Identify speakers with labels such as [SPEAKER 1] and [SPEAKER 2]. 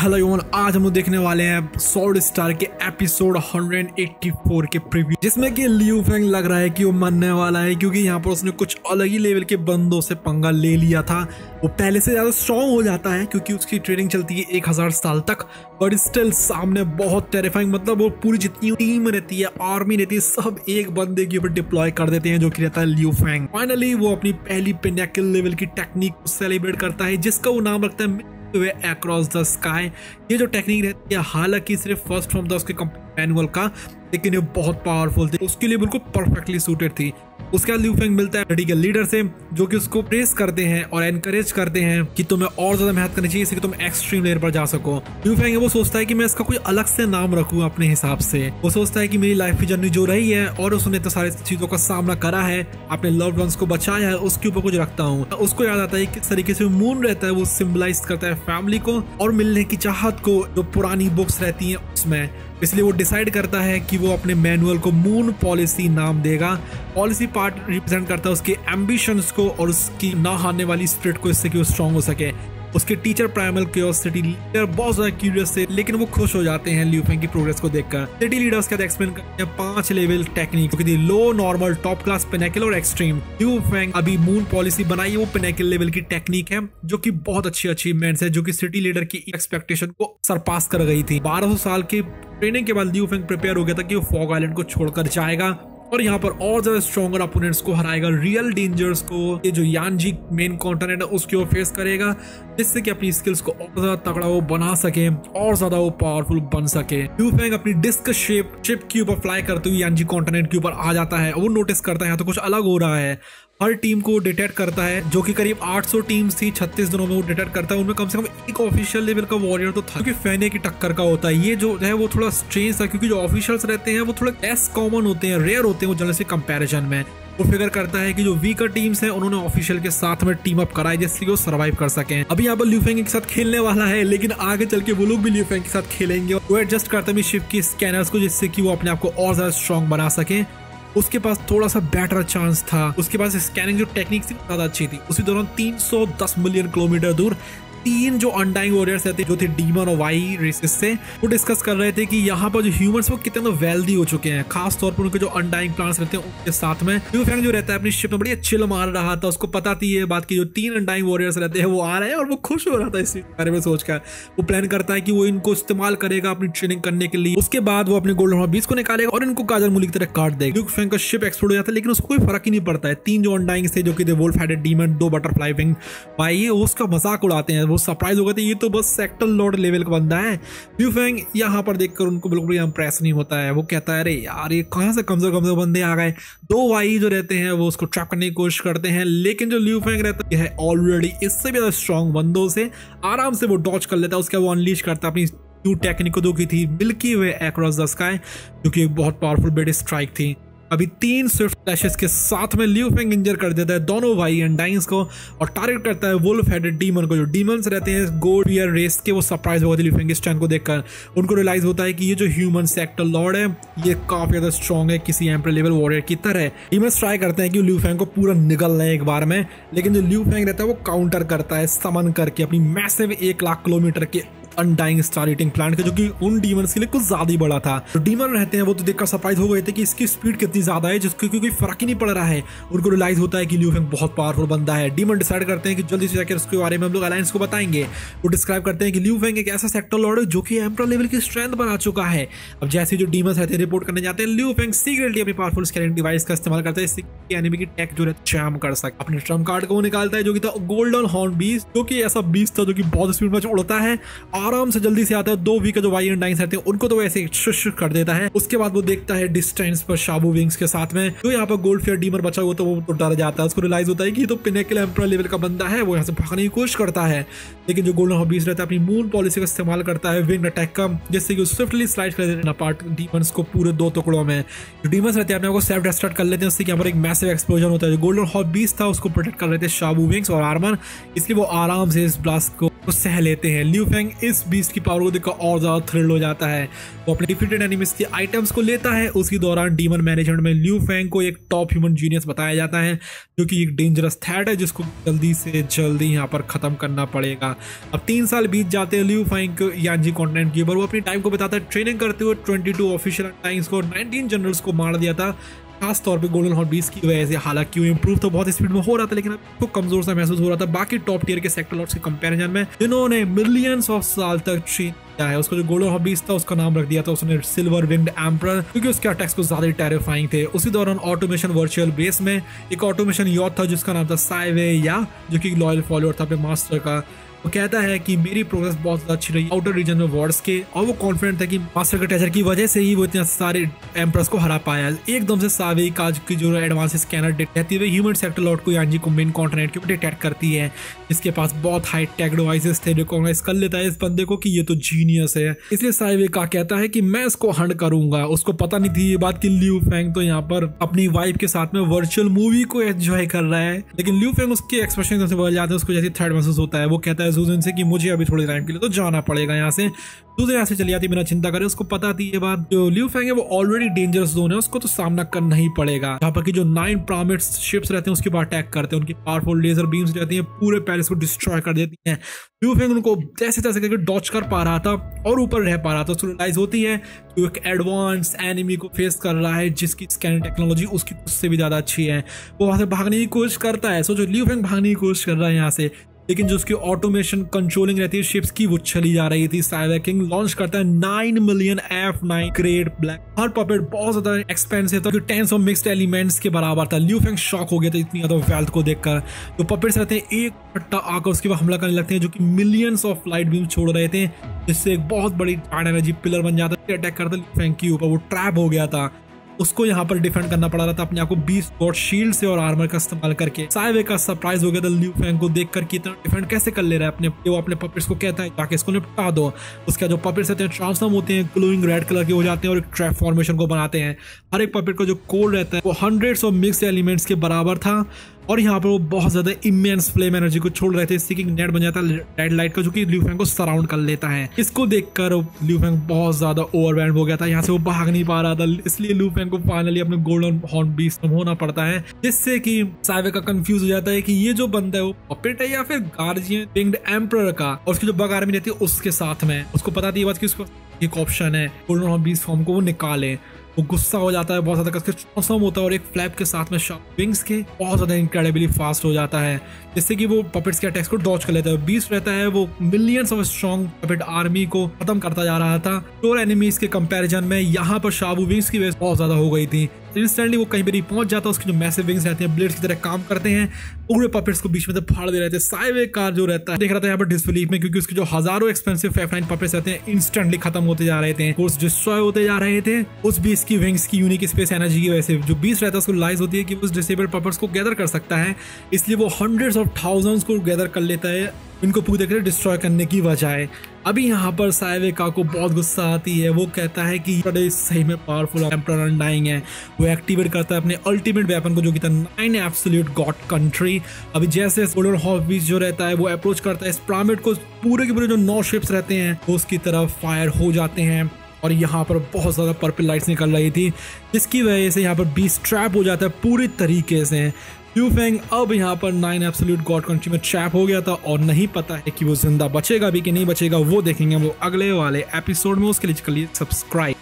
[SPEAKER 1] Hello everyone, आज हम लोग देखने वाले हैं स्वॉर्ड स्टार के एपिसोड 184 के प्रीव्यू, जिसमें कि लियू फेंग लग रहा है कि वो मरने वाला है, क्योंकि यहाँ पर उसने कुछ अलग ही लेवल के बंदों से पंगा ले लिया था। वो पहले से ज्यादा स्ट्रॉन्ग हो जाता है क्योंकि उसकी ट्रेनिंग चलती है 1000 साल तक, बट स्टिल सामने बहुत टेरिफाइंग, मतलब वो पूरी जितनी टीम रहती है, आर्मी रहती है, सब एक बंदे के ऊपर डिप्लॉय कर देते हैं, जो कि रहता है लियू फेंग। फाइनली वो अपनी पहली पिनेकल लेवल की टेक्निक को सेलिब्रेट करता है, जिसका वो नाम रखता है अक्रॉस द स्काई। ये जो टेक्निक रहती है, हालांकि सिर्फ फर्स्ट फ्रॉम द उसके मैनुअल का, लेकिन ये बहुत पावरफुल थी, उसके लिए बिल्कुल परफेक्टली सूटेड थी। उसके बाद लियू फेंग मिलता है रेडिकल लीडर से, जो कि उसको प्रेस करते हैं और एनकरेज करते हैं कि तुम्हें और ज्यादा मेहनत करनी चाहिए, इससे कि तुम एक्सट्रीम लेयर पर जा सको। लियू फेंग वो सोचता है कि मैं इसका कोई अलग से नाम रखूं अपने हिसाब से। वो सोचता है कि मेरी लाइफ की जर्नी जो रही है और उसने तो सारी चीजों का सामना करा है, अपने लव्ड वंस को बचाया है, उसके ऊपर कुछ रखता हूँ। उसको याद आता है किस तरीके से मून रहता है, वो सिंबलाइज करता है फैमिली को और मिलने की चाहत को, जो पुरानी बुक्स रहती हैं उसमें। इसलिए वो डिसाइड करता है कि वो अपने मैनुअल को मून पॉलिसी नाम देगा। पॉलिसी पार्ट रिप्रेजेंट करता है उसके एम्बिशंस को और उसकी ना हारने वाली स्पिरिट को, इससे कि वो स्ट्रांग हो सके। उसके टीचर प्राइमल क्यूरियोसिटी लीडर बहुत ज्यादा क्यूरियस थे, लेकिन वो खुश हो जाते हैं लियू फेंग की प्रोग्रेस को देखकर। सिटी लीडर्स के साथ एक्सप्लेन करते हैं 5 लेवल टेक्निक, जो कि लो, नॉर्मल, टॉप क्लास, पिनेकल और एक्सट्रीम। लियू फेंग अभी मून पॉलिसी बनाई है, वो पिनेकल लेवल की टेक्निक है, जो कि बहुत अच्छी अचीवमेंट्स है, जो कि सिटी लीडर की एक्सपेक्टेशन को सरपास कर गई थी। 1200 साल की ट्रेनिंग के बाद लियू फेंग प्रिपेयर हो गया था कि वो फॉग आइलैंड को छोड़कर जाएगा और यहाँ पर और ज्यादा स्ट्रॉन्गर अपोनेंट्स को हराएगा, रियल डेंजर्स को, ये जो यानजी मेन कॉन्टिनेंट है उसके वो फेस करेगा, जिससे कि अपनी स्किल्स को और ज्यादा तगड़ा वो बना सके और ज्यादा वो पावरफुल बन सके। लियू फेंग अपनी डिस्क शिप के ऊपर फ्लाई करते हुए यानजी कॉन्टिनेंट के ऊपर आ जाता है। वो नोटिस करता है यहाँ तो कुछ अलग हो रहा है। हर टीम को डिटेक्ट करता है, जो कि करीब 800 टीम्स थी, 36 दिनों में वो डिटेक्ट करता है। उनमें कम से कम एक ऑफिशियल लेवल का वॉरियर तो था, क्योंकि फेने की टक्कर का होता है। ये जो है वो थोड़ा स्ट्रेंज था, क्योंकि जो ऑफिशियल्स रहते हैं वो थोड़ा लेस कॉमन होते हैं, रेयर होते हैं वो जनरल से कंपैरिजन में। वो फिगर करता है कि जो वीकर टीम्स हैं उन्होंने ऑफिशियल के साथ में टीम अप कराई, जिससे कि वो सर्वाइव कर सकें। अभी यहाँ पर लियू फेंग के साथ खेलने वाला है, लेकिन आगे चल के वो लोग भी लियू फेंग के साथ खेलेंगे। वो एडजस्ट करते हैं शिप की स्कैनर्स को, जिससे कि वो अपने आप को और ज्यादा स्ट्रॉन्ग बना सके। उसके पास थोड़ा सा बेटर चांस था, उसके पास स्कैनिंग जो टेक्निक थी ज्यादा अच्छी थी। उसी दौरान 310 मिलियन किलोमीटर दूर 3 जो अनडाइंग वॉरियर्स रहते, जो थे डीमन और वाई रेसेस से, वो डिस्कस कर रहे थे कि यहाँ पर जो ह्यूमंस वो कितने वेल्दी हो चुके हैं, खास तौर पर उनके जो अनडाइंग प्लांट्स रहते हैं उनके साथ में। लियू फेंग जो रहता है अपनी शिप में बड़ी चिल मार रहा था, उसको पता थी ये बात की जो 3 अनडाइंग वॉरियर्स रहते हैं वो आ रहे हैं, और वो खुश हो रहा था इस बारे में सोचकर। वो प्लान करता है कि वो इनको इस्तेमाल करेगा अपनी ट्रेनिंग करने के लिए। उसके बाद वो अपने गोल्डन हॉर्बीज को निकालेगा और इनको काजल मूली की तरह काट देगा। लियू फेंग का शिप एक्सप्लोड हो जाता है, लेकिन उसको कोई फर्क ही नहीं पड़ता है। 3 जो अनडाइंग थे, जो कि wolf headed demon, 2 butterfly wing भाई, उसका मजाक उड़ाते हैं। वो सरप्राइज हो गए थे, तो बस सेक्टर लॉर्ड लेवल का बंदा है। लियू फेंग यहाँ पर देखकर उनको बिल्कुल भी इंप्रेस नहीं होता है। वो कहता है अरे यार, ये कहां से कमजोर बंदे आ गए। 2 वाई जो रहते हैं वो उसको ट्रैप करने की कोशिश करते हैं, लेकिन जो लियू फेंग रहता है ऑलरेडी इससे भी ज्यादा स्ट्रॉन्ग बंदों से आराम से वो डॉच कर लेता है। उसके वो अनलीश करता है अपनी न्यू टेक्निक को, जो की थी milky way across the sky, जो कि एक बहुत पावरफुल बेड स्ट्राइक थी। अभी 3 स्विफ्ट फ्लैशेस के साथ में लियू फेंग इंजर कर देता है दोनों भाई अनडाइंग्स को और टारगेट करता है वुल्फ हेडेड डीमन को। जो डीमंस रहते हैं गोल्ड ईयर रेस के, वो सरप्राइज हो गए थे लियू फेंग के स्टैंड को देखकर। उनको रियलाइज होता है कि ये जो ह्यूमन सेक्टर लॉर्ड है ये काफी ज्यादा स्ट्रॉन्ग है, किसी एम्पर लेवल वॉरियर की तरह। डीमंस ट्राई करते हैं कि लियू फेंग को पूरा निगल लें एक बार में, लेकिन जो लियू फेंग रहता है वो काउंटर करता है समन करके अपनी मैसिव 1 लाख किलोमीटर के अनडाइंग स्टार ईटिंग प्लांट के, जो कि उन डीमंस के लिए कुछ ज्यादा ही बड़ा था। जो डीमन रहते हैं वो तो देखकर सरप्राइज हो गए थे कि इसकी स्पीड कितनी ज्यादा है, जिसको कोई फर्क ही नहीं पड़ रहा है। उनको रियलाइज होता है कि लियू फेंग बहुत पावरफुल बंदा है। डीमन डिसाइड करते हैं कि जल्दी से जाकर उसके बारे में हम लोग अलायंस को बताएंगे। वो डिस्क्राइब करते हैं कि लियू फेंग एक ऐसा सेक्टर लॉर्ड है जो कि एम्परर लेवल की स्ट्रेंथ बना चुका है। अब जैसे जो डीमंस रहते हैं रिपोर्ट करने जाते हैं, लियू फेंग सीक्रेटली अपनी पावरफुल स्कैनिंग डिवाइस का इस्तेमाल करता है, इससे एनिमी की टेक जो है जैम कर सके। अपने ट्रम्प कार्ड को निकालता है, जो कि था गोल्डन हॉर्न बीस्ट, जो कि ऐसा बीस्ट था जो कि बहुत स्पीड में उड़ता है, आराम से जल्दी से 2 वीक जो वाई अनडाइंग्स रहते हैं उनको तो वैसे शुश कर देता है। उसके बाद वो देखता है डिस्टेंस पर शाबू विंग्स के साथ में, जो यहाँ पर गोल्ड फेयर डीमर बचा हुआ, तो वो तो डर जाता है। उसको रियलाइज होता है कि ये तो पिनेकल एम्परर लेवल का बंदा है। वो यहाँ से भागने की कोशिश करता है, लेकिन जो गोल्डन हॉबीज रहता है अपनी मून पॉलिसी का इस्तेमाल करता है विंग अटैक का, जिससे कि स्विफ्टली स्लाइड कर देते हैं अपार्ट डीमंस को पूरे 2 टुकड़ों में। जो डीमंस रहते हैं अपने को सेल्फ डिस्ट्रक्ट कर लेते हैं, उससे यहाँ पर एक मैसिव एक्सप्लोजन होता है। जो गोल्डन हॉबीज था उसको प्रोटेक्ट कर लेते हैं शाबू विंग्स और आर्मर, इसलिए वो आराम से इस ब्लास्ट को सह लेते हैं। लियू फेंग इस इस बीस्ट की पावर को देखकर और ज्यादा थ्रिल हो जाता है। वो अपने डिफीटेड एनिमीज के आइटम्स को लेता है। उसी दौरान डीमन मैनेजमेंट में लियू फेंग को एक टॉप ह्यूमन जीनियस बताया जाता है, जो कि एक डेंजरस थ्रेट है जिसको जल्दी से जल्दी यहाँ पर खत्म करना पड़ेगा। अब 3 साल बीत जाते हैं लियू फेंग को यानजी कॉन्टिनेंट के ऊपर। वो अपनी टाइम को बताता है ट्रेनिंग करते हुए 22 ऑफिशियल टाइम्स को 19 जनरल्स को मार दिया था, खास तौर पे गोल्डन हॉर्न बीस्ट की वजह से। हालांकि वो इंप्रूव तो बहुत स्पीड में हो रहा था, लेकिन तो कमजोर सा महसूस हो रहा था बाकी टॉप टियर के सेक्टर लॉर्ड्स के कंपैरिजन में, जिन्होंने मिलियंस ऑफ साल तक ट्रेन किया है। उसको जो गोल्डन हॉर्न बीस्ट था उसका नाम रख दिया था उसने सिल्वर विंग्ड एम्परर, क्योंकि उसके अटैक्स को ज्यादा टेरिफाइंग थे। उसी दौरान ऑटोमेशन वर्चुअल बेस में एक ऑटोमेशन योद्धा था जिसका नाम था साइवे या, जो कि लॉयल फॉलोअर था अपने मास्टर का। वो कहता है कि मेरी प्रोग्रेस बहुत ज्यादा अच्छी रही आउटर रीजन में वॉर्ड्स के, और वो कॉन्फिडेंट था कि मास्टर के ट्रेजर की वजह से ही वो इतने सारे एम्परर्स को हरा पाया। एकदम से सावे काज की जो एडवांस स्कैनर डिटेक्ट हुए ह्यूमन सेक्टर लॉर्ड को यानजी को मेन कॉन्टिनेंट के ऊपर डिटेक्ट करती है, जिसके पास बहुत हाई टेक डिवाइसेस थे। रिकॉग्नाइज कर लेता है इस बंदे को कि ये तो जीनियस है, इसलिए सावे का कहता है कि मैं इसको हंट करूंगा। उसको पता नहीं थी ये बात कि लियू फेंग तो यहाँ पर अपनी वाइफ के साथ में वर्चुअल मूवी को एंजॉय कर रहा है, लेकिन लियू फेंग उसके एक्सप्रेशन से बदल जाते हैं। उसको जैसे थ्रेट महसूस होता है। वो कहता है जूजन से कि मुझे अभी थोड़ी टाइम के लिए तो जाना पड़ेगा यहाँ से। दूसरे यहाँ से चली जाती बिना चिंता करे। उसको पता थी ये बात, जो लियू फेंग है वो ऑलरेडी डेंजरस जोन है, उसको तो सामना करना ही पड़ेगा। यहाँ पर की जो 9 प्रामिड्स शिप्स रहते हैं उसके ऊपर अटैक करते हैं, उनकी पावरफुल लेजर बीम्स रहती हैं, पूरे पैलेस को डिस्ट्रॉय कर देती हैं। लियू फेंग उनको जैसे तैसे करके डॉच कर पा रहा था और ऊपर रह पा रहा था। उसको रियलाइज होती है कि एक एडवांस एनिमी को फेस कर रहा है जिसकी स्कैनिंग टेक्नोलॉजी उसकी उससे भी ज्यादा अच्छी है। वो वहां से भागने की कोशिश करता है। सोचो लियू फेंग भागने की कोशिश कर रहा है यहाँ से, लेकिन जो उसकी ऑटोमेशन कंट्रोलिंग रहती है शिप्स की वो चली जा रही थी। साइबर किंग लॉन्च करता है 9 मिलियन F9 ग्रेड ब्लैक। हर पपेट बहुत ज्यादा एक्सपेंसिव था, क्योंकि 10 ऑफ मिक्स्ड एलिमेंट्स के बराबर था। लियू फेंग शॉक हो गया था इतनी ज्यादा वेल्थ को देखकर। जो पपेट्स रहते हैं एक पट्टा आकर उसके बाद हमला करने लगते हैं, जो कि मिलियंस ऑफ लाइट बीम छोड़ रहे थे, जिससे एक बहुत बड़ी एनर्जी पिलर बन जाता है। अटैक करता लियू फेंग के ऊपर। वो ट्रैप हो गया था, उसको यहाँ पर डिफेंड करना पड़ा रहा था अपने आप को बीस्ट गॉड शील्ड से और आर्मर का इस्तेमाल करके। साइवे का सरप्राइज हो गया था लियू फेंग को देखकर कि इतना डिफेंड कैसे कर ले रहा है अपने। वो अपने पपेट्स को कहता है जाके इसको निपटा दो। उसके जो पपेट्स रहते हैं ट्रांसफॉर्म होते हैं, ग्लोइंग रेड कलर के हो जाते हैं और एक ट्रैप फॉर्मेशन को बनाते हैं। हर एक पपेट का जो कोड रहता है वो हंड्रेड्स ऑफ मिक्स्ड एलिमेंट्स के बराबर था, और यहाँ पर वो बहुत ज्यादा इमेंस फ्लेम एनर्जी को छोड़ रहे थे। इससे नेट बन जाता है रेड लाइट का, जो कि लियू फेंग को सराउंड कर लेता है। इसको देखकर लियू फेंग बहुत ज्यादा ओवरवेल्ड हो गया था। यहाँ से वो भाग नहीं पा रहा था, इसलिए लियू फेंग को फाइनली अपने गोल्डन हॉर्न बीस्ट होना पड़ता है, जिससे कि साइवे का कंफ्यूज हो जाता है कि ये जो बंदा है वो पपेट है या फिर गार्जियन विंग्ड एम्परर का। और उसकी जो बग आर्मी रहती है उसके साथ में उसको पता थी ये बात कि उसको एक ऑप्शन है गोल्डन हॉर्न बीस्ट फॉर्म को वो निकाले। वो गुस्सा हो जाता है, बहुत ज्यादा कसके ट्रांसफॉर्म होता है और एक फ्लैप के साथ में शार्प विंग्स के बहुत ज्यादा इनक्रेडिबली फास्ट हो जाता है, जिससे कि वो पपेट्स के अटैक्स को डॉच कर लेता है। बीस्ट रहता है वो millions of strong puppet army को खत्म करता जा रहा था। टोर एनिमीज के कंपैरिजन में यहाँ पर शाबू विंग्स की वजह बहुत ज्यादा हो गई थी। इंस्टेंटली वो कहीं पर पहुंच जाता है। उसके जो मैसिव विंग्स रहते हैं ब्लेड्स की तरह काम करते हैं, पूरे पपेट्स को बीच में से फाड़ दे रहे थे। साइवे कार जो रहता है देख रहा था यहाँ पर डिसबिलीफ में, क्योंकि उसके जो हजारों एक्सपेंसिव F9 पपेट्स रहते हैं इंस्टेंटली खत्म होते जा रहे थे, कोर्स डिस्ट्रॉय होते जा रहे थे। उस बीस्ट की विंग्स की यूनिक स्पेस एनर्जी की वजह से जो बीस्ट रहता है उसको रियलाइज होती है कि उस डिसेबल्ड पपेट्स को गैदर कर सकता है, इसलिए वो हंड्रेड्स ऑफ थाउजेंड्स को गैदर कर लेता है इनको पूरी तरह डिस्ट्रॉय करने की बजाय। अभी यहाँ पर साइवे का को बहुत गुस्सा आती है। वो कहता है कि सही में पावरफुल एम्परर अनडाइंग है। वो एक्टिवेट करता है अपने अल्टीमेट वेपन को, जो कि था 9 एब्सोल्यूट गॉड कंट्री। अभी जैसे गोल्डन हॉर्न बीस्ट जो रहता है वो अप्रोच करता है इस पिरामिड को, पूरे के पूरे जो 9 शिप्स रहते हैं वो उसकी तरफ फायर हो जाते हैं, और यहाँ पर बहुत ज्यादा पर्पल लाइट्स निकल रही थी, जिसकी वजह से यहाँ पर बीस्ट ट्रैप हो जाता है पूरी तरीके से। लियू फेंग अब यहाँ पर 9 एब्सोल्यूट गॉड कंट्री में ट्रैप हो गया था, और नहीं पता है कि वो जिंदा बचेगा भी कि नहीं बचेगा। वो देखेंगे वो अगले वाले एपिसोड में। उसके लिए सब्सक्राइब।